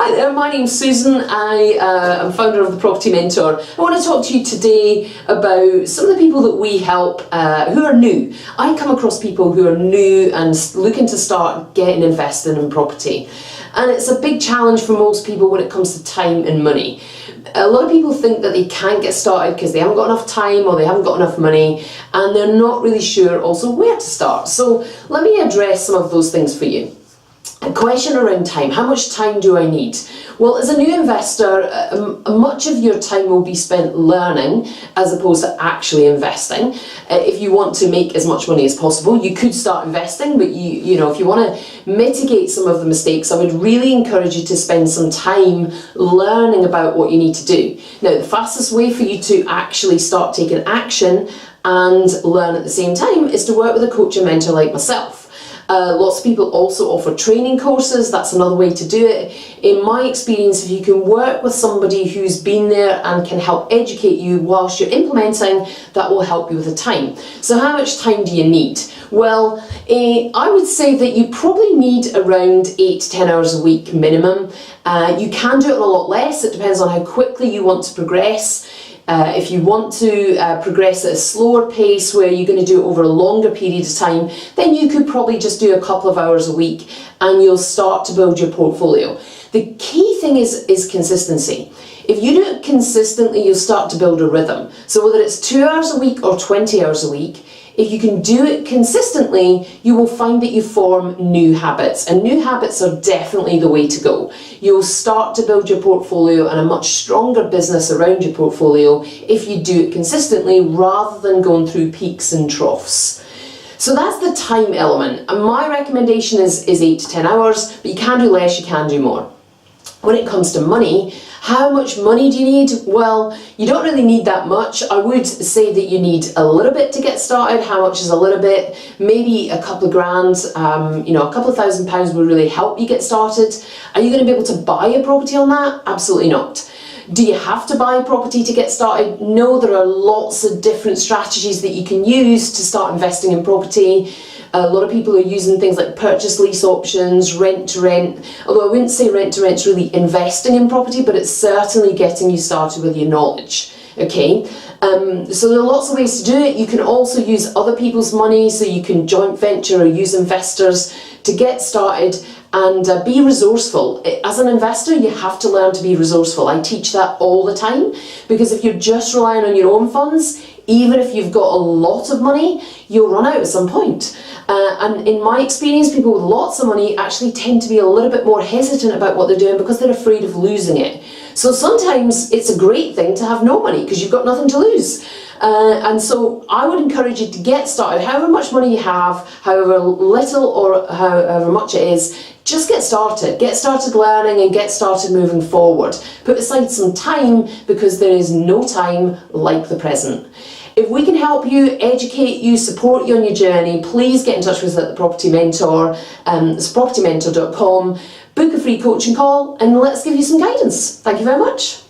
Hi there, my name's Susan. I am founder of The Property Mentor. I want to talk to you today about some of the people that we help who are new. I come across people who are new and looking to start getting invested in property. And it's a big challenge for most people when it comes to time and money. A lot of people think that they can't get started because they haven't got enough time or they haven't got enough money, and they're not really sure also where to start. So let me address some of those things for you. A question around time. How much time do I need? Well, as a new investor, much of your time will be spent learning as opposed to actually investing. If you want to make as much money as possible, you could start investing, but you know, if you want to mitigate some of the mistakes, I would really encourage you to spend some time learning about what you need to do. Now, the fastest way for you to actually start taking action and learn at the same time is to work with a coach and mentor like myself. Lots of people also offer training courses. That's another way to do it. In my experience, if you can work with somebody who's been there and can help educate you whilst you're implementing, that will help you with the time. So how much time do you need? Well, I would say that you probably need around 8 to 10 hours a week minimum. You can do it a lot less. It depends on how quickly you want to progress. If you want to progress at a slower pace where you're going to do it over a longer period of time, then you could probably just do a couple of hours a week and you'll start to build your portfolio. The key thing is consistency. If you do it consistently, you'll start to build a rhythm. So whether it's 2 hours a week or 20 hours a week, if you can do it consistently, you will find that you form new habits, and new habits are definitely the way to go. You'll start to build your portfolio and a much stronger business around your portfolio if you do it consistently rather than going through peaks and troughs. So that's the time element, and my recommendation is 8 to 10 hours, but you can do less, you can do more. When it comes to money, how much money do you need? Well, you don't really need that much. I would say that you need a little bit to get started. How much is a little bit? Maybe a couple of grand, you know, a couple of £1,000 would really help you get started. Are you going to be able to buy a property on that? Absolutely not. Do you have to buy a property to get started? No, there are lots of different strategies that you can use to start investing in property. A lot of people are using things like purchase lease options, rent to rent, although I wouldn't say rent to rent's really investing in property, but it's certainly getting you started with your knowledge, okay? So there are lots of ways to do it. You can also use other people's money, so you can joint venture or use investors to get started and be resourceful. As an investor, you have to learn to be resourceful. I teach that all the time, because if you're just relying on your own funds, even if you've got a lot of money, you'll run out at some point. And in my experience, people with lots of money actually tend to be a little bit more hesitant about what they're doing because they're afraid of losing it. So sometimes it's a great thing to have no money because you've got nothing to lose. And so I would encourage you to get started. However much money you have, however little or however much it is, just get started. Get started learning and get started moving forward. Put aside some time, because there is no time like the present. If we can help you, educate you, support you on your journey, please get in touch with us at The Property Mentor. It's propertymentor.com. Book a free coaching call and let's give you some guidance. Thank you very much.